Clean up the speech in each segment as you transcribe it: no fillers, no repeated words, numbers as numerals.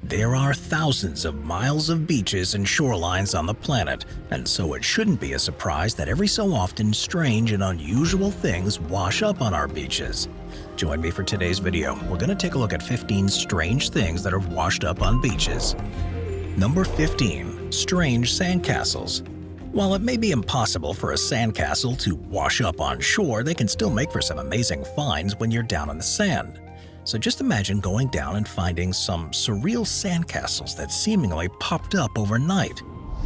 There are thousands of miles of beaches and shorelines on the planet, and so it shouldn't be a surprise that every so often strange and unusual things wash up on our beaches. Join me for today's video. We're going to take a look at 15 strange things that have washed up on beaches. Number 15. Strange sandcastles. While it may be impossible for a sandcastle to wash up on shore, they can still make for some amazing finds when you're down in the sand. So just imagine going down and finding some surreal sandcastles that seemingly popped up overnight.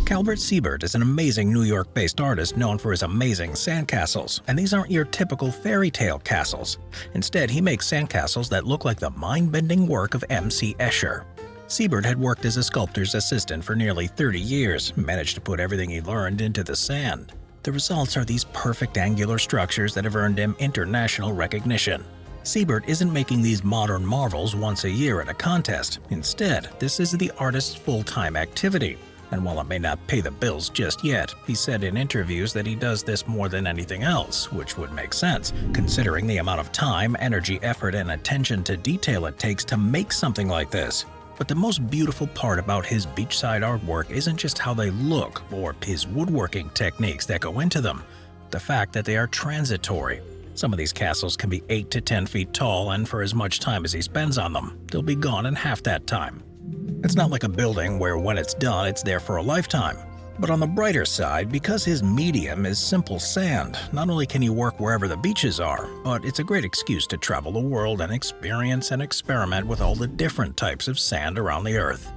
Calvert Siebert is an amazing New York-based artist known for his amazing sandcastles, and these aren't your typical fairy tale castles. Instead, he makes sandcastles that look like the mind-bending work of M.C. Escher. Siebert had worked as a sculptor's assistant for nearly 30 years, and managed to put everything he learned into the sand. The results are these perfect angular structures that have earned him international recognition. Siebert isn't making these modern marvels once a year at a contest. Instead, this is the artist's full-time activity. And while it may not pay the bills just yet, he said in interviews that he does this more than anything else, which would make sense, considering the amount of time, energy, effort, and attention to detail it takes to make something like this. But the most beautiful part about his beachside artwork isn't just how they look or his woodworking techniques that go into them, the fact that they are transitory. Some of these castles can be 8 to 10 feet tall, and for as much time as he spends on them, they'll be gone in half that time. It's not like a building where when it's done, it's there for a lifetime. But on the brighter side, because his medium is simple sand, not only can he work wherever the beaches are, but it's a great excuse to travel the world and experience and experiment with all the different types of sand around the earth.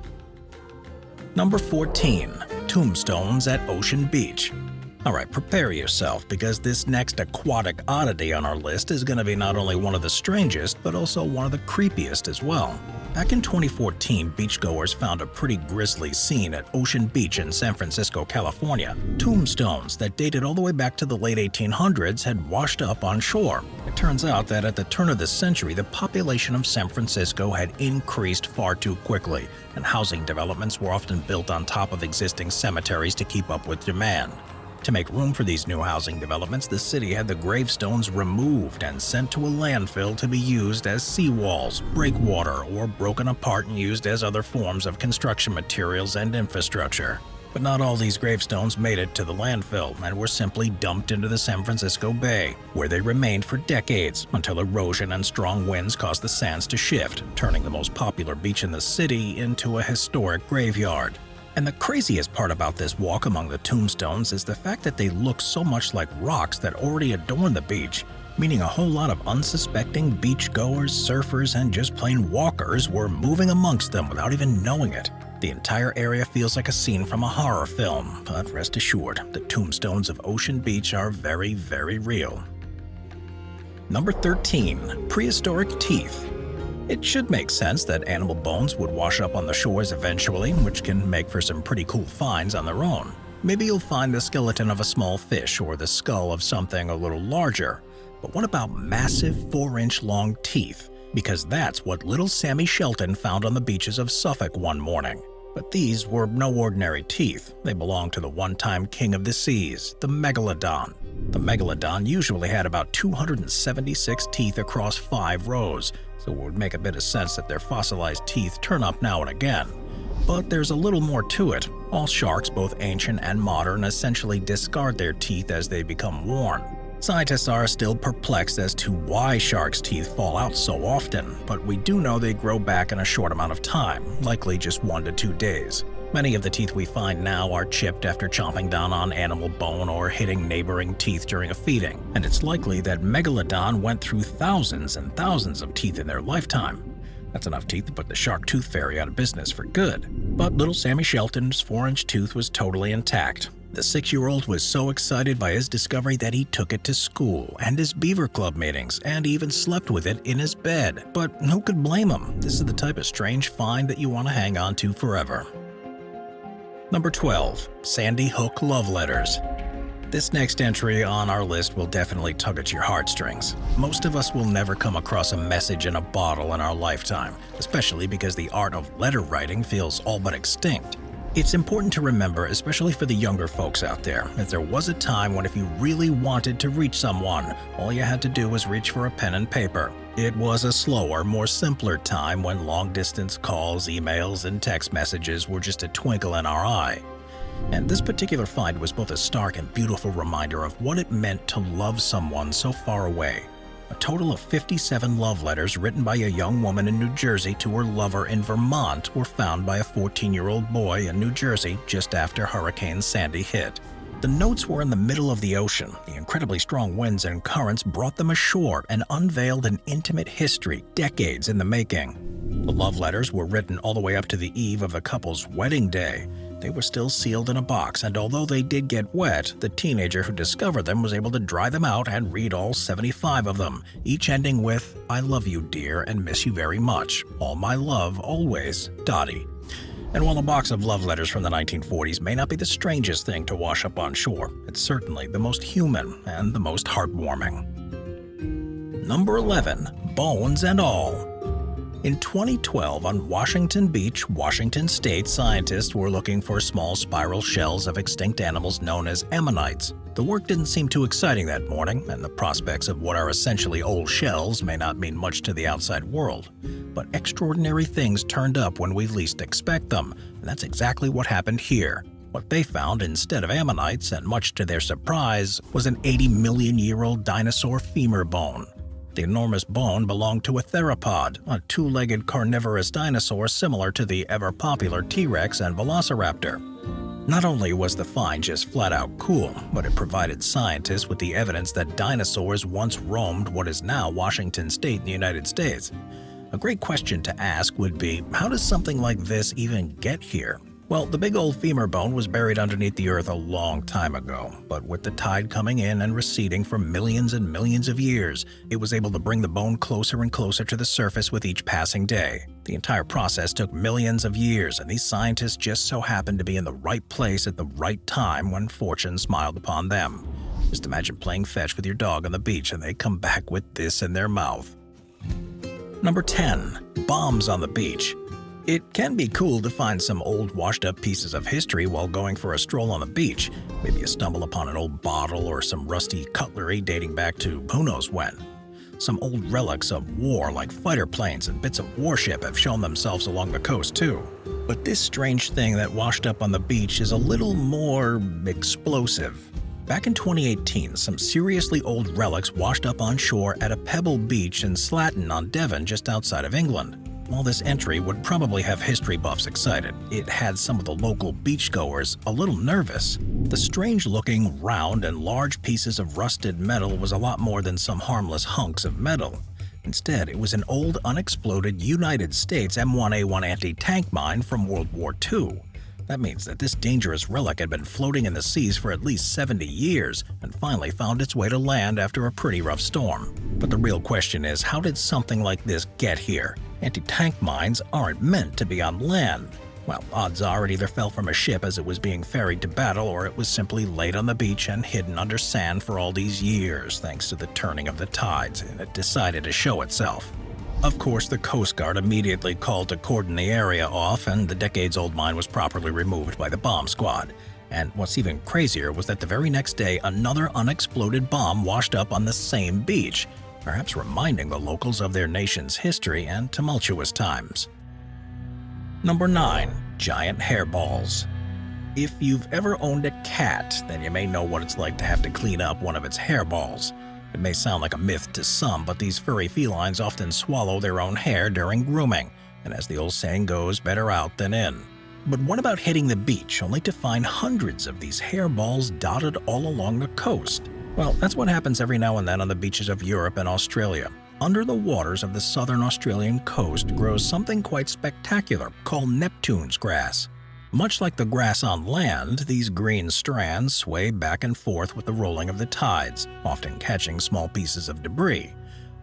Number 14. Tombstones at Ocean Beach. Alright, prepare yourself, because this next aquatic oddity on our list is going to be not only one of the strangest, but also one of the creepiest as well. Back in 2014, beachgoers found a pretty grisly scene at Ocean Beach in San Francisco, California. Tombstones that dated all the way back to the late 1800s had washed up on shore. It turns out that at the turn of the century, the population of San Francisco had increased far too quickly, and housing developments were often built on top of existing cemeteries to keep up with demand. To make room for these new housing developments, the city had the gravestones removed and sent to a landfill to be used as seawalls, breakwater, or broken apart and used as other forms of construction materials and infrastructure. But not all these gravestones made it to the landfill and were simply dumped into the San Francisco Bay, where they remained for decades until erosion and strong winds caused the sands to shift, turning the most popular beach in the city into a historic graveyard. And the craziest part about this walk among the tombstones is the fact that they look so much like rocks that already adorn the beach, meaning a whole lot of unsuspecting beachgoers, surfers, and just plain walkers were moving amongst them without even knowing it. The entire area feels like a scene from a horror film, but rest assured, the tombstones of Ocean Beach are very, very real. Number 13. Prehistoric Teeth. It should make sense that animal bones would wash up on the shores eventually, which can make for some pretty cool finds on their own. Maybe you'll find the skeleton of a small fish or the skull of something a little larger. But what about massive 4-inch long teeth? Because that's what little Sammy Shelton found on the beaches of Suffolk one morning. But these were no ordinary teeth. They belonged to the one-time king of the seas, the Megalodon. The Megalodon usually had about 276 teeth across 5 rows, so it would make a bit of sense that their fossilized teeth turn up now and again. But there's a little more to it. All sharks, both ancient and modern, essentially discard their teeth as they become worn. Scientists are still perplexed as to why sharks' teeth fall out so often, but we do know they grow back in a short amount of time, likely just 1 to 2 days. Many of the teeth we find now are chipped after chomping down on animal bone or hitting neighboring teeth during a feeding, and it's likely that Megalodon went through thousands and thousands of teeth in their lifetime. That's enough teeth to put the shark tooth fairy out of business for good. But little Sammy Shelton's 4-inch tooth was totally intact. The 6-year-old was so excited by his discovery that he took it to school and his beaver club meetings and even slept with it in his bed. But who could blame him? This is the type of strange find that you want to hang on to forever. Number 12. Sandy Hook Love Letters. This next entry on our list will definitely tug at your heartstrings. Most of us will never come across a message in a bottle in our lifetime, especially because the art of letter writing feels all but extinct. It's important to remember, especially for the younger folks out there, that there was a time when if you really wanted to reach someone, all you had to do was reach for a pen and paper. It was a slower, more simpler time when long-distance calls, emails, and text messages were just a twinkle in our eye. And this particular find was both a stark and beautiful reminder of what it meant to love someone so far away. A total of 57 love letters written by a young woman in New Jersey to her lover in Vermont were found by a 14-year-old boy in New Jersey just after Hurricane Sandy hit. The notes were in the middle of the ocean. The incredibly strong winds and currents brought them ashore and unveiled an intimate history decades in the making. The love letters were written all the way up to the eve of the couple's wedding day. They were still sealed in a box, and although they did get wet, the teenager who discovered them was able to dry them out and read all 75 of them, each ending with, "I love you, dear, and miss you very much. All my love, always, Dottie." And while a box of love letters from the 1940s may not be the strangest thing to wash up on shore, it's certainly the most human and the most heartwarming. Number 11. Bones and all. In 2012, on Washington Beach, Washington State, scientists were looking for small spiral shells of extinct animals known as ammonites. The work didn't seem too exciting that morning, and the prospects of what are essentially old shells may not mean much to the outside world. But extraordinary things turned up when we least expect them, and that's exactly what happened here. What they found, instead of ammonites, and much to their surprise, was an 80-million-year-old dinosaur femur bone. The enormous bone belonged to a theropod, a two-legged carnivorous dinosaur similar to the ever-popular T-Rex and Velociraptor. Not only was the find just flat-out cool, but it provided scientists with the evidence that dinosaurs once roamed what is now Washington State in the United States. A great question to ask would be, how does something like this even get here? Well, the big old femur bone was buried underneath the earth a long time ago, but with the tide coming in and receding for millions and millions of years, it was able to bring the bone closer and closer to the surface with each passing day. The entire process took millions of years, and these scientists just so happened to be in the right place at the right time when fortune smiled upon them. Just imagine playing fetch with your dog on the beach and they come back with this in their mouth. Number 10. Bombs on the beach. It can be cool to find some old washed-up pieces of history while going for a stroll on the beach. Maybe you stumble upon an old bottle or some rusty cutlery dating back to who knows when. Some old relics of war like fighter planes and bits of warship have shown themselves along the coast too. But this strange thing that washed up on the beach is a little more explosive. Back in 2018, some seriously old relics washed up on shore at a pebble beach in Slatton on Devon just outside of England. While this entry would probably have history buffs excited, it had some of the local beachgoers a little nervous. The strange-looking, round, and large pieces of rusted metal was a lot more than some harmless hunks of metal. Instead, it was an old, unexploded United States M1A1 anti-tank mine from World War II. That means that this dangerous relic had been floating in the seas for at least 70 years and finally found its way to land after a pretty rough storm. But the real question is, how did something like this get here? Anti-tank mines aren't meant to be on land. Well, odds are it either fell from a ship as it was being ferried to battle, or it was simply laid on the beach and hidden under sand for all these years thanks to the turning of the tides, and it decided to show itself. Of course, the Coast Guard immediately called to cordon the area off, and the decades-old mine was properly removed by the bomb squad. And what's even crazier was that the very next day, another unexploded bomb washed up on the same beach, perhaps reminding the locals of their nation's history and tumultuous times. Number 9. Giant hairballs. If you've ever owned a cat, then you may know what it's like to have to clean up one of its hairballs. It may sound like a myth to some, but these furry felines often swallow their own hair during grooming, and as the old saying goes, better out than in. But what about hitting the beach only to find hundreds of these hairballs dotted all along the coast? Well, that's what happens every now and then on the beaches of Europe and Australia. Under the waters of the southern Australian coast grows something quite spectacular called Neptune's grass. Much like the grass on land, these green strands sway back and forth with the rolling of the tides, often catching small pieces of debris.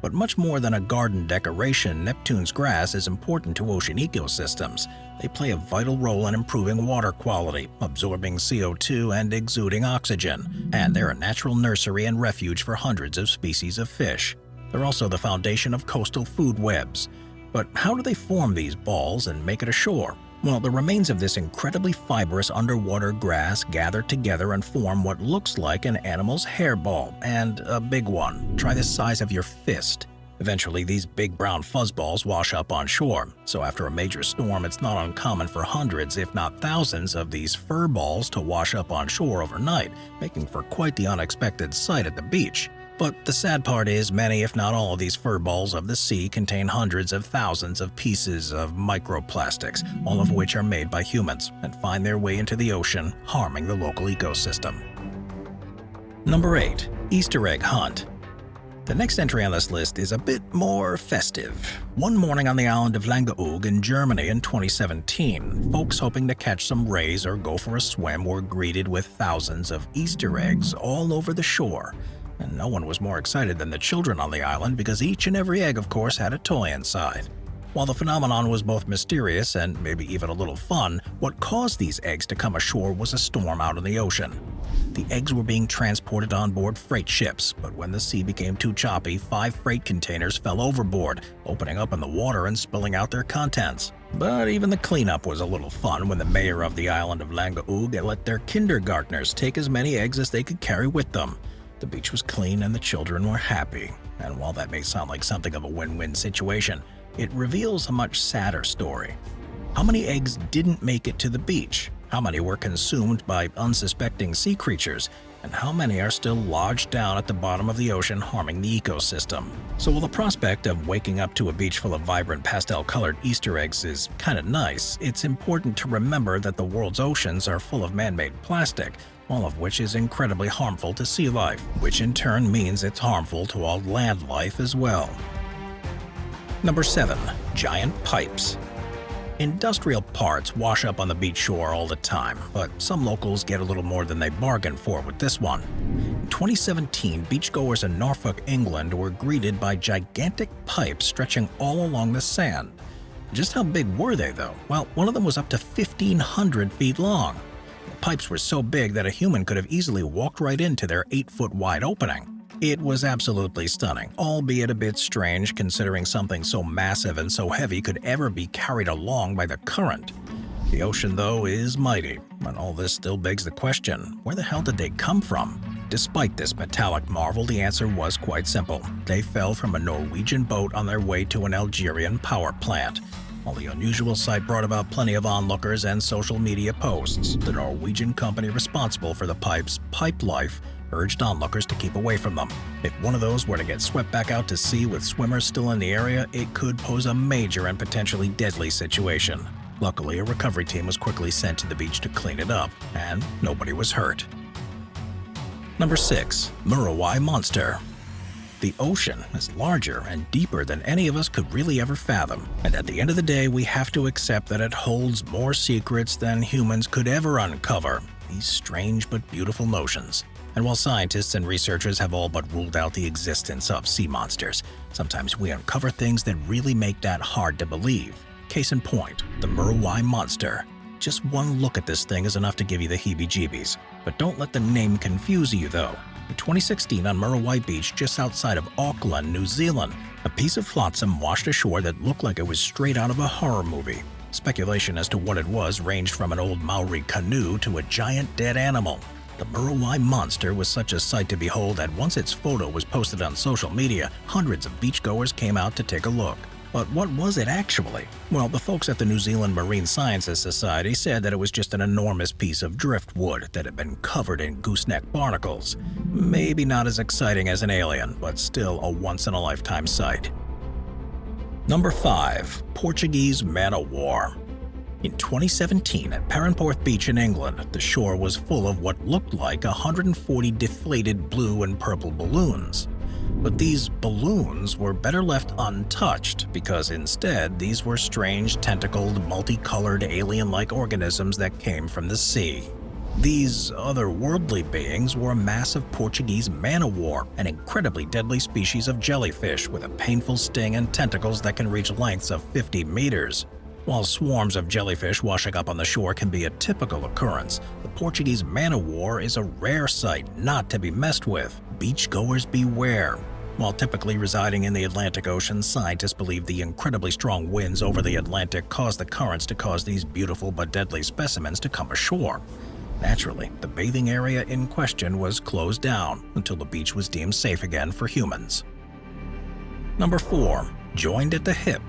But much more than a garden decoration, Neptune's grass is important to ocean ecosystems. They play a vital role in improving water quality, absorbing CO2 and exuding oxygen, and they're a natural nursery and refuge for hundreds of species of fish. They're also the foundation of coastal food webs. But how do they form these balls and make it ashore? Well, the remains of this incredibly fibrous underwater grass gather together and form what looks like an animal's hairball, and a big one. Try the size of your fist. Eventually, these big brown fuzzballs wash up on shore, so after a major storm, it's not uncommon for hundreds, if not thousands, of these fur balls to wash up on shore overnight, making for quite the unexpected sight at the beach. But the sad part is many, if not all, of these fur balls of the sea contain hundreds of thousands of pieces of microplastics, all of which are made by humans and find their way into the ocean, harming the local ecosystem. Number 8. Easter Egg Hunt. The next entry on this list is a bit more festive. One morning on the island of Langeoog in Germany in 2017, folks hoping to catch some rays or go for a swim were greeted with thousands of Easter eggs all over the shore. And no one was more excited than the children on the island because each and every egg, of course, had a toy inside. While the phenomenon was both mysterious and maybe even a little fun, what caused these eggs to come ashore was a storm out in the ocean. The eggs were being transported on board freight ships, but when the sea became too choppy, 5 freight containers fell overboard, opening up in the water and spilling out their contents. But even the cleanup was a little fun when the mayor of the island of Langeoog let their kindergartners take as many eggs as they could carry with them. The beach was clean and the children were happy. And while that may sound like something of a win-win situation, it reveals a much sadder story. How many eggs didn't make it to the beach? How many were consumed by unsuspecting sea creatures? And how many are still lodged down at the bottom of the ocean, harming the ecosystem? So while the prospect of waking up to a beach full of vibrant pastel-colored Easter eggs is kind of nice, it's important to remember that the world's oceans are full of man-made plastic, all of which is incredibly harmful to sea life, which in turn means it's harmful to all land life as well. Number 7. Giant pipes. Industrial parts wash up on the beach shore all the time, but some locals get a little more than they bargained for with this one. In 2017, beachgoers in Norfolk, England were greeted by gigantic pipes stretching all along the sand. Just how big were they, though? Well, one of them was up to 1,500 feet long. The pipes were so big that a human could have easily walked right into their 8-foot wide opening. It was absolutely stunning, albeit a bit strange considering something so massive and so heavy could ever be carried along by the current. The ocean, though, is mighty, and all this still begs the question, where the hell did they come from? Despite this metallic marvel, the answer was quite simple. They fell from a Norwegian boat on their way to an Algerian power plant. While the unusual sight brought about plenty of onlookers and social media posts, the Norwegian company responsible for the pipes, Pipe Life, urged onlookers to keep away from them. If one of those were to get swept back out to sea with swimmers still in the area, it could pose a major and potentially deadly situation. Luckily, a recovery team was quickly sent to the beach to clean it up, and nobody was hurt. Number 6. Muriwai Monster. The ocean is larger and deeper than any of us could really ever fathom, and at the end of the day, we have to accept that it holds more secrets than humans could ever uncover. These strange but beautiful notions. And while scientists and researchers have all but ruled out the existence of sea monsters, sometimes we uncover things that really make that hard to believe. Case in point, the Muriwai Monster. Just one look at this thing is enough to give you the heebie-jeebies. But don't let the name confuse you, though. In 2016 on Muriwai Beach, just outside of Auckland, New Zealand, a piece of flotsam washed ashore that looked like it was straight out of a horror movie. Speculation as to what it was ranged from an old Maori canoe to a giant dead animal. The Muriwai Monster was such a sight to behold that once its photo was posted on social media, hundreds of beachgoers came out to take a look. But what was it actually? Well, the folks at the New Zealand Marine Sciences Society said that it was just an enormous piece of driftwood that had been covered in gooseneck barnacles. Maybe not as exciting as an alien, but still a once-in-a-lifetime sight. Number 5. Portuguese Man-o'-War. In 2017, at Perranporth Beach in England, the shore was full of what looked like 140 deflated blue and purple balloons. But these balloons were better left untouched because instead these were strange, tentacled, multicolored, alien-like organisms that came from the sea. These otherworldly beings were a massive Portuguese man-o'-war, an incredibly deadly species of jellyfish with a painful sting and tentacles that can reach lengths of 50 meters. While swarms of jellyfish washing up on the shore can be a typical occurrence, the Portuguese man-o'-war is a rare sight not to be messed with. Beachgoers beware. While typically residing in the Atlantic Ocean, scientists believe the incredibly strong winds over the Atlantic caused the currents to cause these beautiful but deadly specimens to come ashore. Naturally, the bathing area in question was closed down until the beach was deemed safe again for humans. Number 4. Joined at the hip.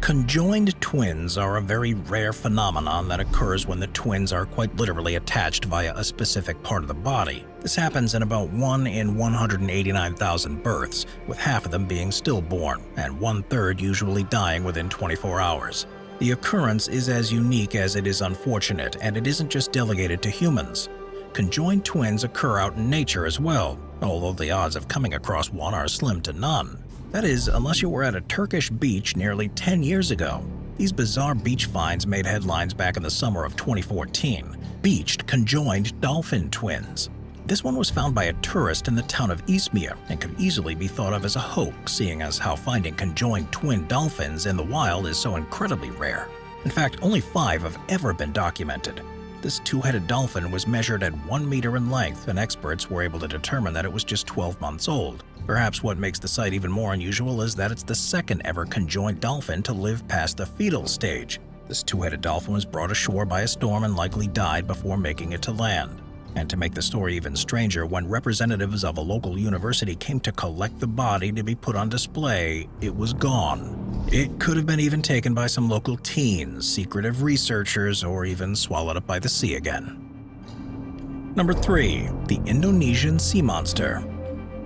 Conjoined twins are a very rare phenomenon that occurs when the twins are quite literally attached via a specific part of the body. This happens in about 1 in 189,000 births, with half of them being stillborn and 1/3 usually dying within 24 hours. The occurrence is as unique as it is unfortunate, and it isn't just delegated to humans. Conjoined twins occur out in nature as well, although the odds of coming across one are slim to none. That is, unless you were at a Turkish beach nearly 10 years ago. These bizarre beach finds made headlines back in the summer of 2014. Beached conjoined dolphin twins. This one was found by a tourist in the town of Izmir and could easily be thought of as a hoax, seeing as how finding conjoined twin dolphins in the wild is so incredibly rare. In fact, only 5 have ever been documented. This two-headed dolphin was measured at 1 meter in length, and experts were able to determine that it was just 12 months old. Perhaps what makes the sight even more unusual is that it's the second ever conjoined dolphin to live past the fetal stage. This two-headed dolphin was brought ashore by a storm and likely died before making it to land. And to make the story even stranger, when representatives of a local university came to collect the body to be put on display, it was gone. It could have been even taken by some local teens, secretive researchers, or even swallowed up by the sea again. Number 3. The Indonesian Sea Monster.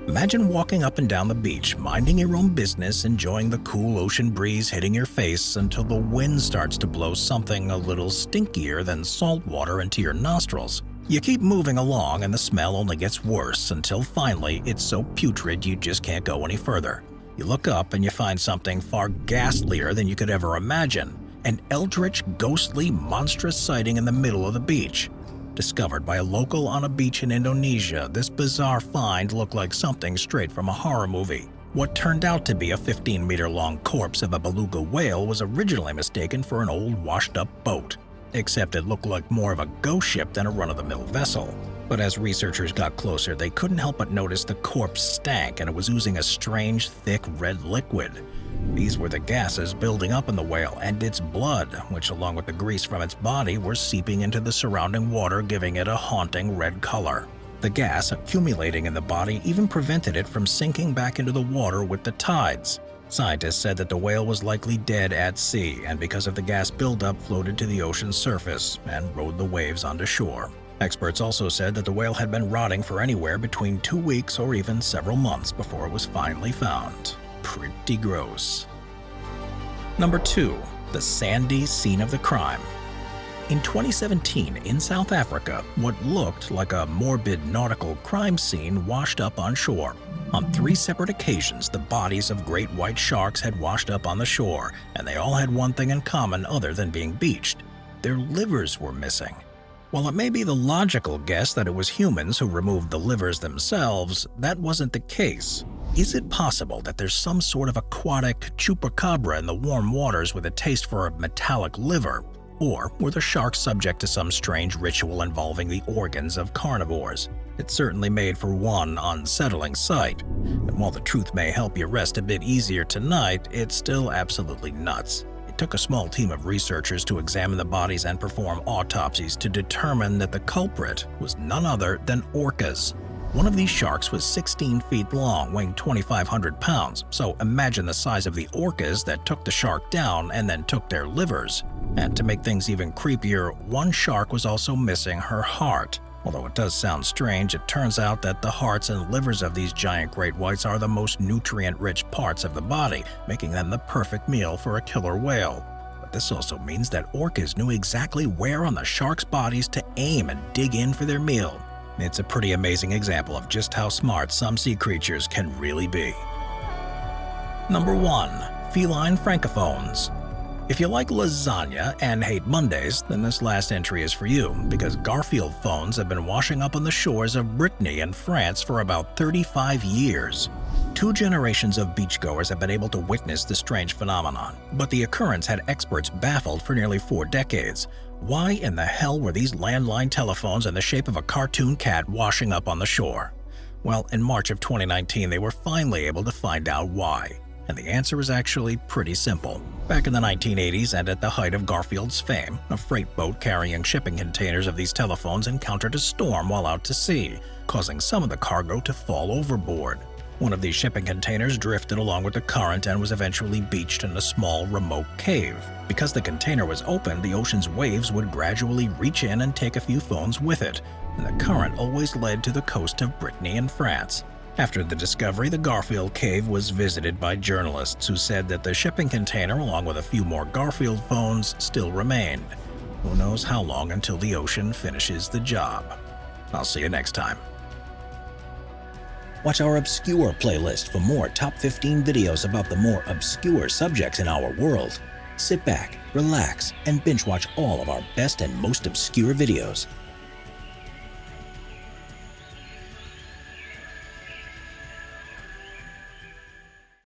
Imagine walking up and down the beach, minding your own business, enjoying the cool ocean breeze hitting your face until the wind starts to blow something a little stinkier than salt water into your nostrils. You keep moving along and the smell only gets worse until finally it's so putrid you just can't go any further. You look up and you find something far ghastlier than you could ever imagine. An eldritch, ghostly, monstrous sighting in the middle of the beach. Discovered by a local on a beach in Indonesia, this bizarre find looked like something straight from a horror movie. What turned out to be a 15-meter-long corpse of a beluga whale was originally mistaken for an old washed-up boat. Except it looked like more of a ghost ship than a run-of-the-mill vessel. But as researchers got closer, they couldn't help but notice the corpse stank and it was oozing a strange, thick red liquid. These were the gases building up in the whale and its blood, which along with the grease from its body were seeping into the surrounding water, giving it a haunting red color. The gas accumulating in the body even prevented it from sinking back into the water with the tides. Scientists said that the whale was likely dead at sea and because of the gas buildup floated to the ocean's surface and rode the waves onto shore. Experts also said that the whale had been rotting for anywhere between 2 weeks or even several months before it was finally found. Pretty gross. Number 2. The sandy scene of the crime. In 2017, in South Africa, what looked like a morbid nautical crime scene washed up on shore. On 3 separate occasions, the bodies of great white sharks had washed up on the shore, and they all had one thing in common other than being beached. Their livers were missing. While it may be the logical guess that it was humans who removed the livers themselves, that wasn't the case. Is it possible that there's some sort of aquatic chupacabra in the warm waters with a taste for a metallic liver? Or were the sharks subject to some strange ritual involving the organs of carnivores? It certainly made for one unsettling sight. And while the truth may help you rest a bit easier tonight, it's still absolutely nuts. It took a small team of researchers to examine the bodies and perform autopsies to determine that the culprit was none other than orcas. One of these sharks was 16 feet long, weighing 2,500 pounds, so imagine the size of the orcas that took the shark down and then took their livers. And to make things even creepier, one shark was also missing her heart. Although it does sound strange, it turns out that the hearts and livers of these giant great whites are the most nutrient-rich parts of the body, making them the perfect meal for a killer whale. But this also means that orcas knew exactly where on the sharks' bodies to aim and dig in for their meal. It's a pretty amazing example of just how smart some sea creatures can really be. Number 1. Feline Francophones. If you like lasagna and hate Mondays, then this last entry is for you, because Garfield phones have been washing up on the shores of Brittany in France for about 35 years. 2 generations of beachgoers have been able to witness the strange phenomenon, but the occurrence had experts baffled for nearly 4 decades. Why in the hell were these landline telephones in the shape of a cartoon cat washing up on the shore? Well, in March of 2019, they were finally able to find out why. And the answer is actually pretty simple. Back in the 1980s and at the height of Garfield's fame, a freight boat carrying shipping containers of these telephones encountered a storm while out to sea, causing some of the cargo to fall overboard. One of these shipping containers drifted along with the current and was eventually beached in a small, remote cave. Because the container was open, the ocean's waves would gradually reach in and take a few phones with it, and the current always led to the coast of Brittany in France. After the discovery, the Garfield cave was visited by journalists who said that the shipping container, along with a few more Garfield phones, still remained. Who knows how long until the ocean finishes the job. I'll see you next time. Watch our Obscure playlist for more top 15 videos about the more obscure subjects in our world. Sit back, relax, and binge watch all of our best and most obscure videos.